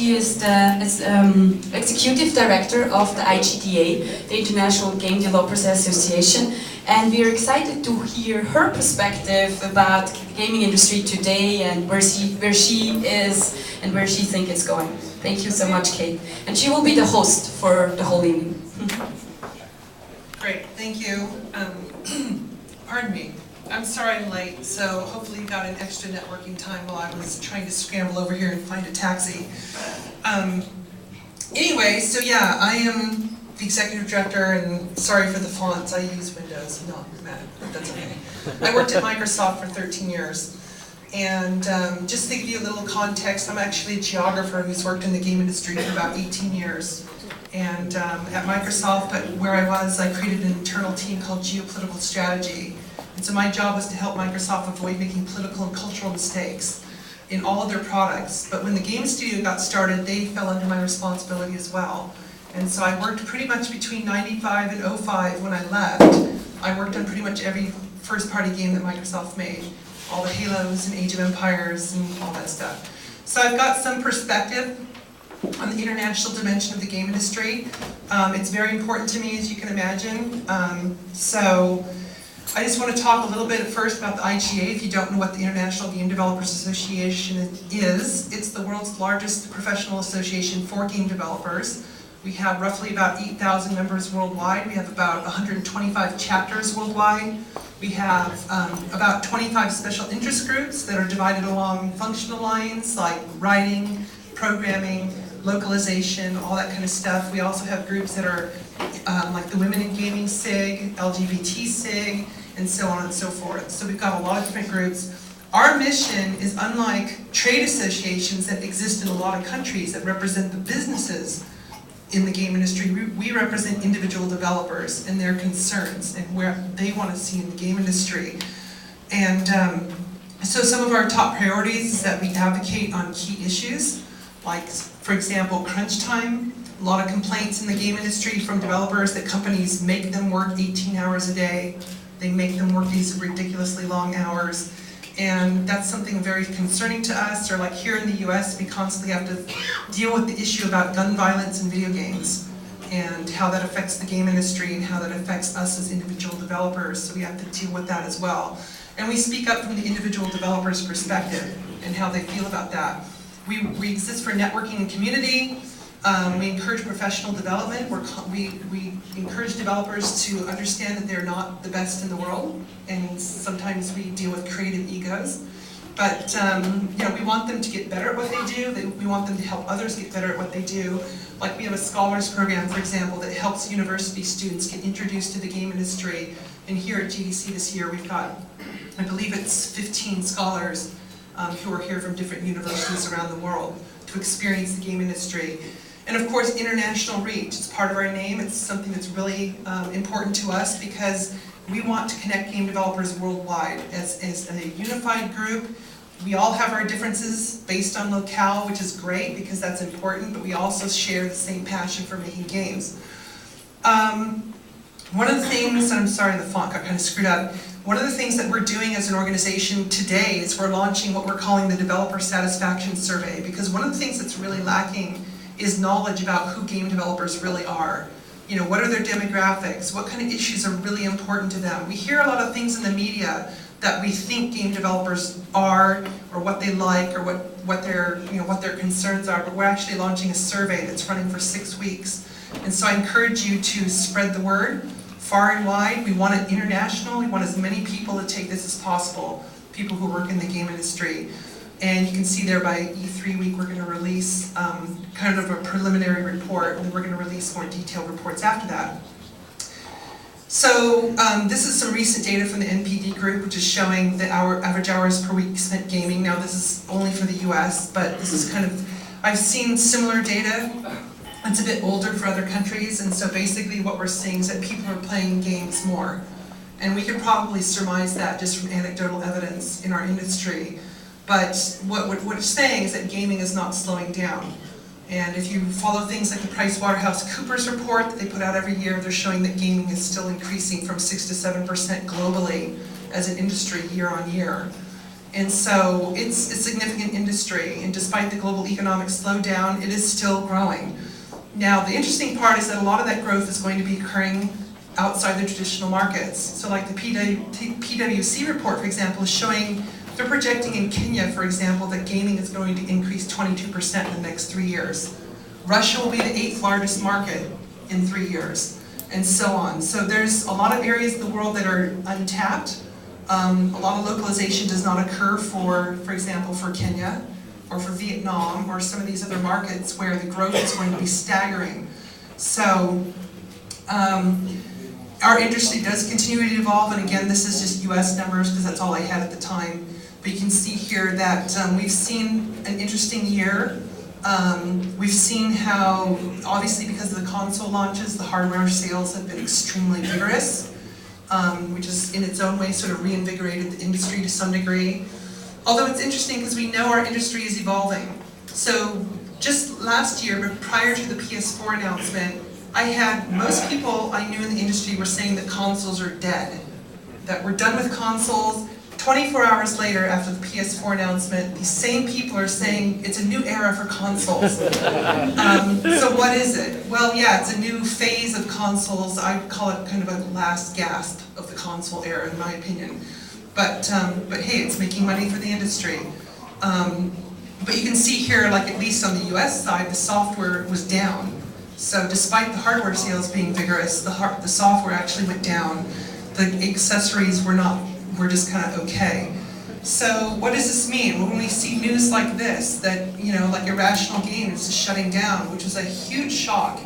She is the Executive Director of the IGDA, the International Game Developers Association, and we are excited to hear her perspective about the gaming industry today and where she is and where she thinks it's going. Thank you so much, Kate. And she will be the host for the whole evening. Great, thank you. Pardon me. I'm sorry I'm late, so hopefully you got an extra networking time while I was trying to scramble over here and find a taxi. Anyway, so yeah, I am the executive director, and sorry for the fonts, I use Windows, not Mac, but that's okay. I worked at Microsoft for 13 years, and just to give you a little context, I'm actually a geographer who's worked in the game industry for about 18 years. And at Microsoft, but where I was, I created an internal team called Geopolitical Strategy. And so my job was to help Microsoft avoid making political and cultural mistakes in all of their products. But when the game studio got started, they fell under my responsibility as well. And so I worked pretty much between 95 and 05 when I left. I worked on pretty much every first-party game that Microsoft made. All the Halos and Age of Empires and all that stuff. So I've got some perspective on the international dimension of the game industry. It's very important to me, as you can imagine. So I just want to talk a little bit first about the IGA. If you don't know what the International Game Developers Association is, it's the world's largest professional association for game developers. We have roughly about 8,000 members worldwide. We have about 125 chapters worldwide. We have about 25 special interest groups that are divided along functional lines like writing, programming, localization, all that kind of stuff. We also have groups that are like the Women in Gaming SIG, LGBT SIG, and so on and so forth. So we've got a lot of different groups. Our mission is unlike trade associations that exist in a lot of countries that represent the businesses in the game industry. We represent individual developers and their concerns and where they want to see in the game industry. And so some of our top priorities is that we advocate on key issues, like, for example, crunch time. A lot of complaints in the game industry from developers that companies make them work 18 hours a day. They make them work these ridiculously long hours. And that's something very concerning to us. Or like here in the US, we constantly have to deal with the issue about gun violence in video games and how that affects the game industry and how that affects us as individual developers. So we have to deal with that as well. And we speak up from the individual developer's perspective and how they feel about that. We exist for networking and community. We encourage professional development. We encourage developers to understand that they're not the best in the world, and sometimes we deal with creative egos. But you know, we want them to get better at what they do. We want them to help others get better at what they do. Like we have a scholars program, for example, that helps university students get introduced to the game industry. And here at GDC this year, we've got, I believe it's 15 scholars who are here from different universities around the world to experience the game industry. And of course, international reach. It's part of our name. It's something that's really important to us because we want to connect game developers worldwide as a unified group. We all have our differences based on locale, which is great because that's important, but we also share the same passion for making games. One of the things, and I'm sorry the font got kind of screwed up, one of the things that we're doing as an organization today is we're launching what we're calling the Developer Satisfaction Survey, because one of the things that's really lacking is knowledge about who game developers really are. You know, what are their demographics? What kind of issues are really important to them? We hear a lot of things in the media that we think game developers are, or what they like, or what their concerns are, but we're actually launching a survey that's running for 6 weeks. And so I encourage you to spread the word far and wide. We want it international. We want as many people to take this as possible, people who work in the game industry. And you can see there by E3 week, we're going to release kind of a preliminary report, and then we're going to release more detailed reports after that. So this is some recent data from the NPD group, which is showing the average hours per week spent gaming. Now this is only for the US, but this is kind of, I've seen similar data. It's a bit older for other countries, and so basically what we're seeing is that people are playing games more. And we can probably surmise that just from anecdotal evidence in our industry. But what it's saying is that gaming is not slowing down. And if you follow things like the PricewaterhouseCoopers report that they put out every year, they're showing that gaming is still increasing from 6 to 7% globally as an industry year on year. And so it's a significant industry, and despite the global economic slowdown, it is still growing. Now, the interesting part is that a lot of that growth is going to be occurring outside the traditional markets. So like the PwC report, for example, is showing, they're projecting in Kenya, for example, that gaming is going to increase 22% in the next 3 years. Russia will be the 8th largest market in 3 years, and so on. So there's a lot of areas of the world that are untapped. A lot of localization does not occur for example, for Kenya, or for Vietnam, or some of these other markets where the growth is going to be staggering. So, our industry does continue to evolve, and again, this is just US numbers because that's all I had at the time. But you can see here that we've seen an interesting year. We've seen how, obviously because of the console launches, the hardware sales have been extremely vigorous, which is in its own way sort of reinvigorated the industry to some degree. Although it's interesting because we know our industry is evolving. So just last year, but prior to the PS4 announcement, I had most people I knew in the industry were saying that consoles are dead, that we're done with consoles. 24 hours later, after the PS4 announcement, these same people are saying it's a new era for consoles. So what is it? Well, yeah, it's a new phase of consoles. I call it kind of a last gasp of the console era, in my opinion. But hey, it's making money for the industry. But you can see here, like at least on the US side, the software was down. So despite the hardware sales being vigorous, the software actually went down. The accessories were just kind of okay. So what does this mean? Well, when we see news like this, that, you know, like Irrational Games is shutting down, which was a huge shock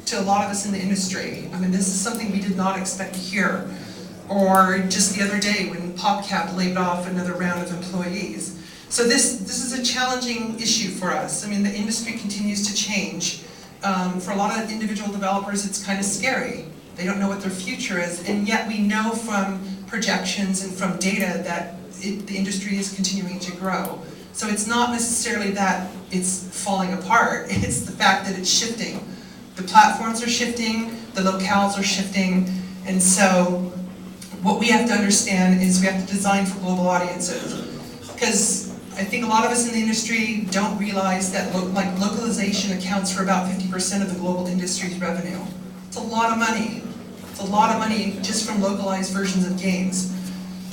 to a lot of us in the industry. I mean, this is something we did not expect to hear. Or just the other day when PopCap laid off another round of employees. So this is a challenging issue for us. I mean, the industry continues to change. For a lot of individual developers, it's kind of scary. They don't know what their future is, and yet we know from projections and from data that the industry is continuing to grow. So it's not necessarily that it's falling apart, it's the fact that it's shifting. The platforms are shifting, the locales are shifting, and so what we have to understand is we have to design for global audiences. Because I think a lot of us in the industry don't realize that localization accounts for about 50% of the global industry's revenue. It's a lot of money. It's a lot of money just from localized versions of games.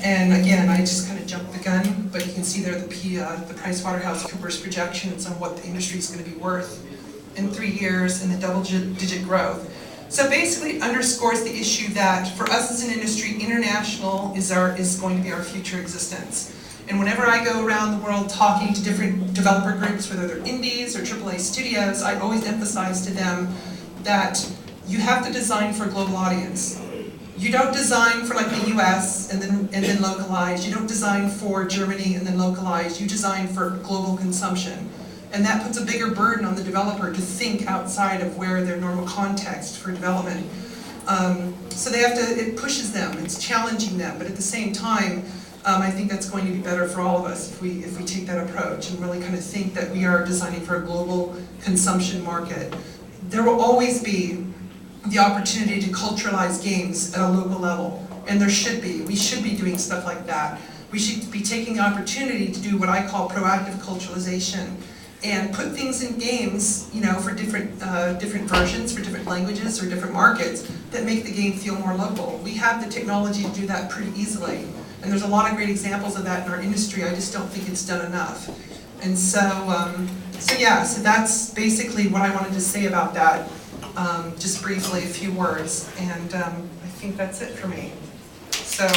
And again, I just kind of jumped the gun, but you can see there the PricewaterhouseCoopers projections on what the industry is going to be worth in 3 years and the double-digit growth. So basically it underscores the issue that for us as an industry, international is going to be our future existence. And whenever I go around the world talking to different developer groups, whether they're indies or AAA studios, I always emphasize to them that you have to design for a global audience. You don't design for like the US and then localize. You don't design for Germany and then localize. You design for global consumption. And that puts a bigger burden on the developer to think outside of where their normal context for development. So they have to, it pushes them, it's challenging them, but at the same time, I think that's going to be better for all of us if we take that approach and really kind of think that we are designing for a global consumption market. There will always be the opportunity to culturalize games at a local level, and there should be. We should be doing stuff like that. We should be taking the opportunity to do what I call proactive culturalization and put things in games, you know, for different versions, for different languages or different markets that make the game feel more local. We have the technology to do that pretty easily. And there's a lot of great examples of that in our industry. I just don't think it's done enough. And so that's basically what I wanted to say about that. Just briefly, a few words. And I think that's it for me. So.